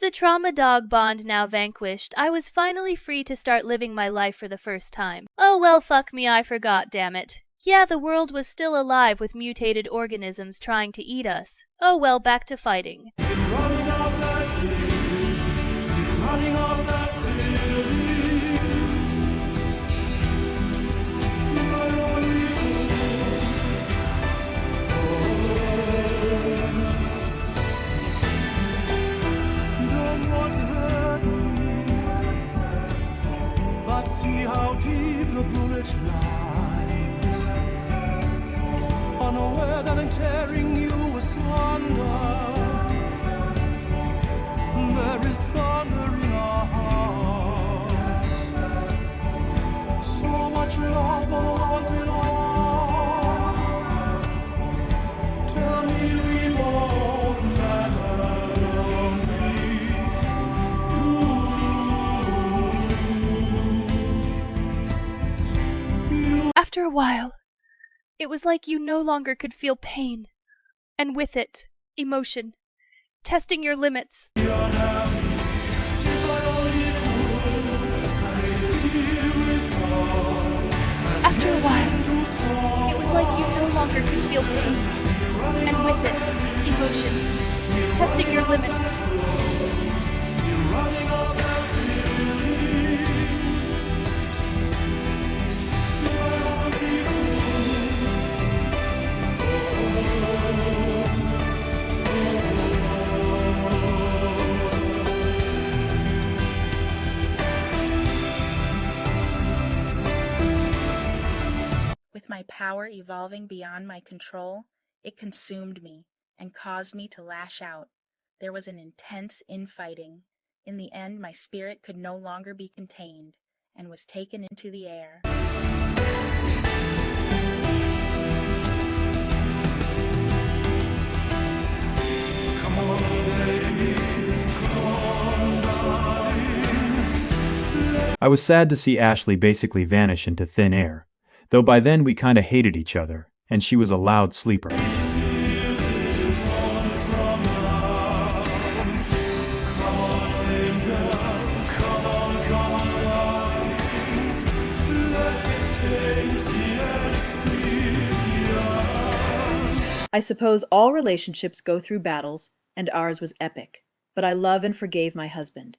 the trauma dog bond now vanquished, I was finally free to start living my life for the first time. Oh well, fuck me, I forgot, damn it. Yeah, the world was still alive with mutated organisms trying to eat us. Oh well, back to fighting. But see how deep the bullet lies, unaware that I'm tearing you asunder. There is thunder in our hearts, so much love for the ones we love. Tell me we both matter, don't we? After a while, it was like you no longer could feel pain, and with it, emotion, testing your limits. After a while, it was like you no longer could feel pain, and with it, emotion, testing your limits. With my power evolving beyond my control, it consumed me and caused me to lash out. There was an intense infighting. In the end, my spirit could no longer be contained and was taken into the air. I was sad to see Ashley basically vanish into thin air, though by then we kinda hated each other, and she was a loud sleeper. I suppose all relationships go through battles, and ours was epic, but I love and forgave my husband.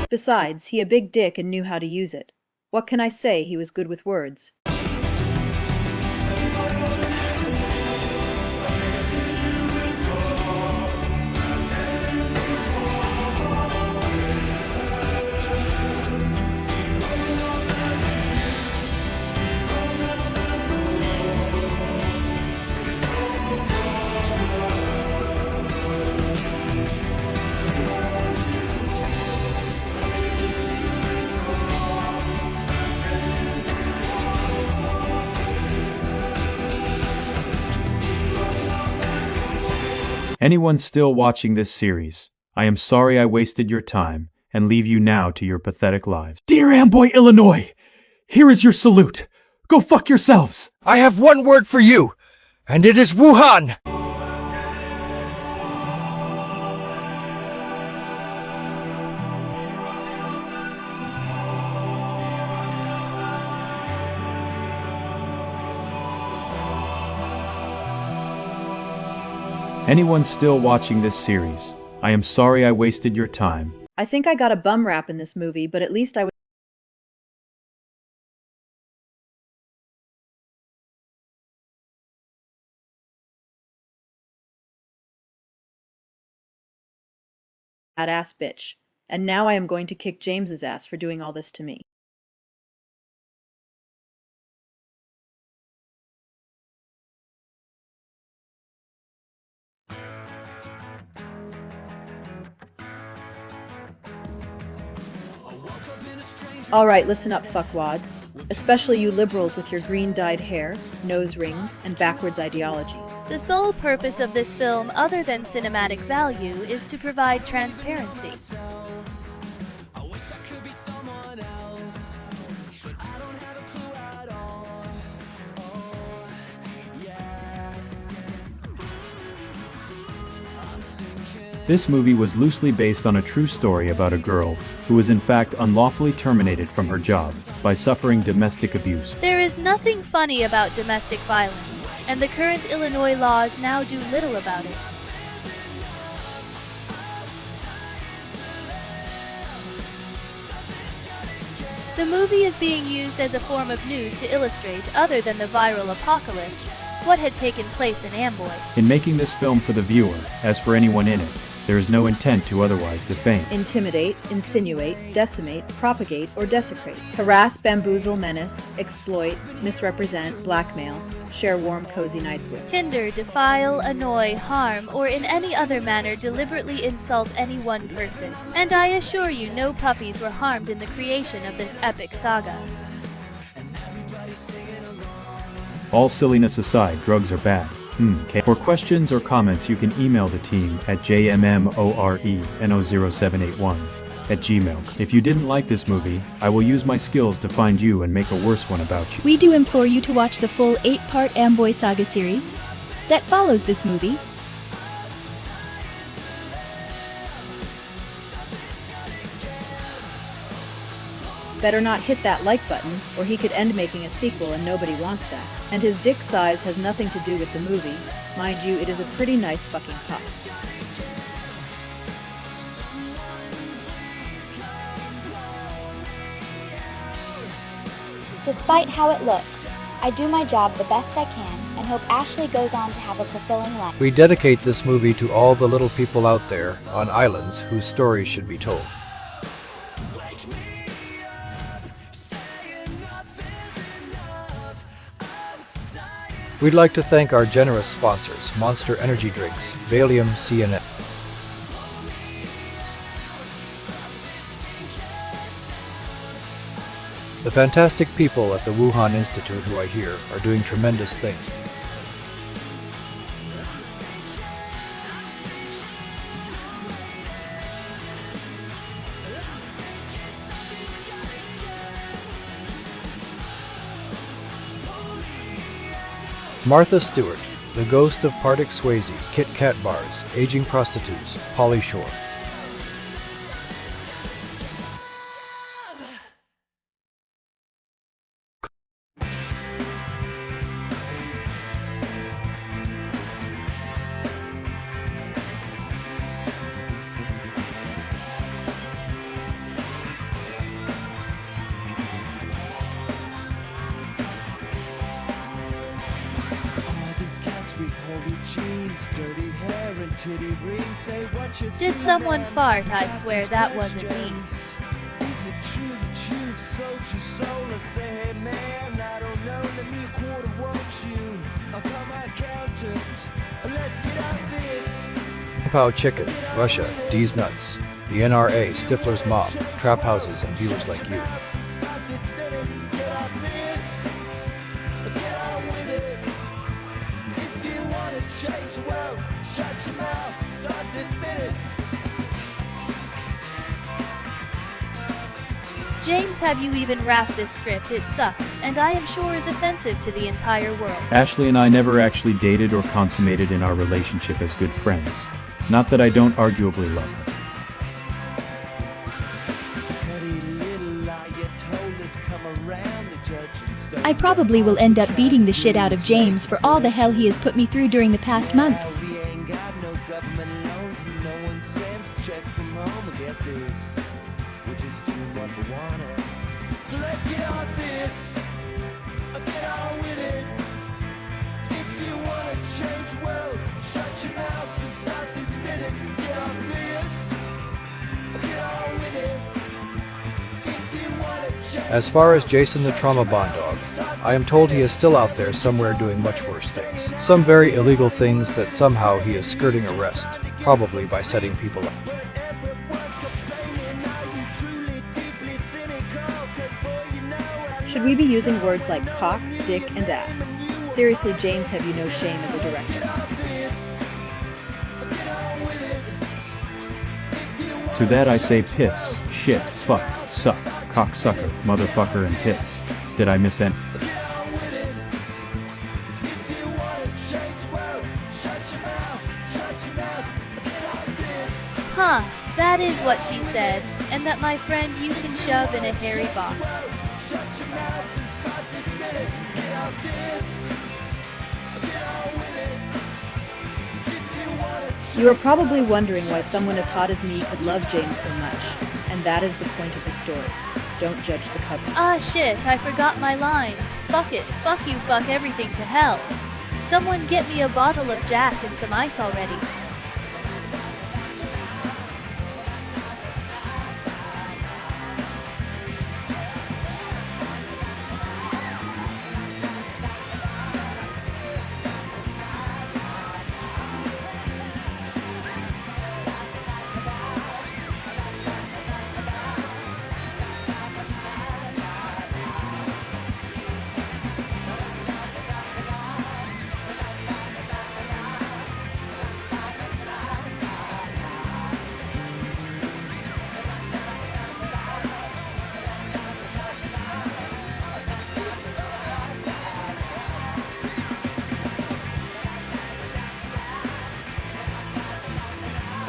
Besides, he a big dick and knew how to use it. What can I say, he was good with words. Anyone still watching this series, I am sorry I wasted your time and leave you now to your pathetic lives. Dear Amboy, Illinois, here is your salute. Go fuck yourselves. I have one word for you, and it is Wuhan! Anyone still watching this series, I am sorry I wasted your time. I think I got a bum rap in this movie, but at least I was badass bitch. And now I am going to kick James's ass for doing all this to me. Alright, listen up, fuckwads. Especially you liberals with your green-dyed hair, nose rings, and backwards ideologies. The sole purpose of this film, other than cinematic value, is to provide transparency. This movie was loosely based on a true story about a girl who was in fact unlawfully terminated from her job by suffering domestic abuse. There is nothing funny about domestic violence, and the current Illinois laws now do little about it. The movie is being used as a form of news to illustrate, other than the viral apocalypse, what had taken place in Amboy. In making this film for the viewer, as for anyone in it, there is no intent to otherwise defame, Intimidate, insinuate, decimate, propagate, or desecrate. Harass, bamboozle, menace, exploit, misrepresent, blackmail, share warm, cozy nights with. Hinder, defile, annoy, harm, or in any other manner deliberately insult any one person. And I assure you no puppies were harmed in the creation of this epic saga. All silliness aside, drugs are bad. For questions or comments you can email the team at jmmoreno0781@gmail. If you didn't like this movie, I will use my skills to find you and make a worse one about you. We do implore you to watch the full 8-part Amboy Saga series that follows this movie. Better not hit that like button, or he could end making a sequel and nobody wants that. And his dick size has nothing to do with the movie. Mind you, it is a pretty nice fucking cock. Despite how it looks, I do my job the best I can and hope Ashley goes on to have a fulfilling life. We dedicate this movie to all the little people out there on islands whose stories should be told. We'd like to thank our generous sponsors, Monster Energy Drinks, Valium CNN. The fantastic people at the Wuhan Institute who I hear are doing tremendous things. Martha Stewart, the ghost of Partick Swayze, Kit Kat bars, aging prostitutes, Pauly Shore. Did someone fart? I swear that wasn't me. Pow Chicken, Russia, D's Nuts, the NRA, Stifler's Mob, Trap Houses, and viewers like you. James, have you even wrapped this script? It sucks, and I am sure is offensive to the entire world. Ashley and I never actually dated or consummated in our relationship as good friends. Not that I don't arguably love her. I probably will end up beating the shit out of James for all the hell he has put me through during the past months. As far as Jason the Trauma Bond Dog, I am told he is still out there somewhere doing much worse things. Some very illegal things that somehow he is skirting arrest, probably by setting people up. Should we be using words like cock, dick, and ass? Seriously, James, have you no shame as a director? To that I say piss, shit, fuck, suck, cocksucker, motherfucker, and tits. Did I miss any? That is what she said, and that my friend you can shove in a hairy box. You are probably wondering why someone as hot as me could love James so much, and that is the point of the story. Don't judge the cover. Ah shit, I forgot my lines. Fuck it, fuck you, fuck everything to hell. Someone get me a bottle of Jack and some ice already.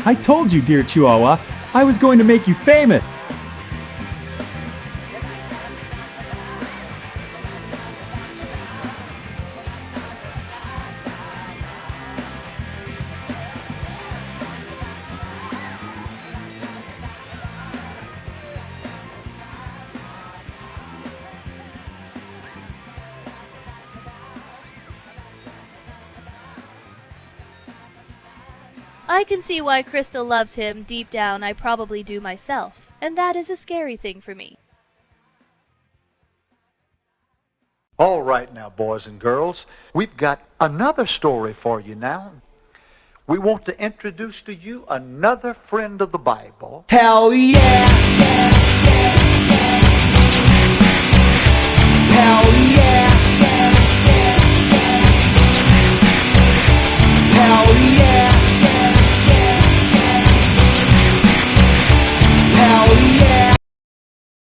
I told you, dear Chihuahua, I was going to make you famous. I can see why Crystal loves him. Deep down, I probably do myself, and that is a scary thing for me. All right now, boys and girls, we've got another story for you now. We want to introduce to you another friend of the Bible. Hell yeah!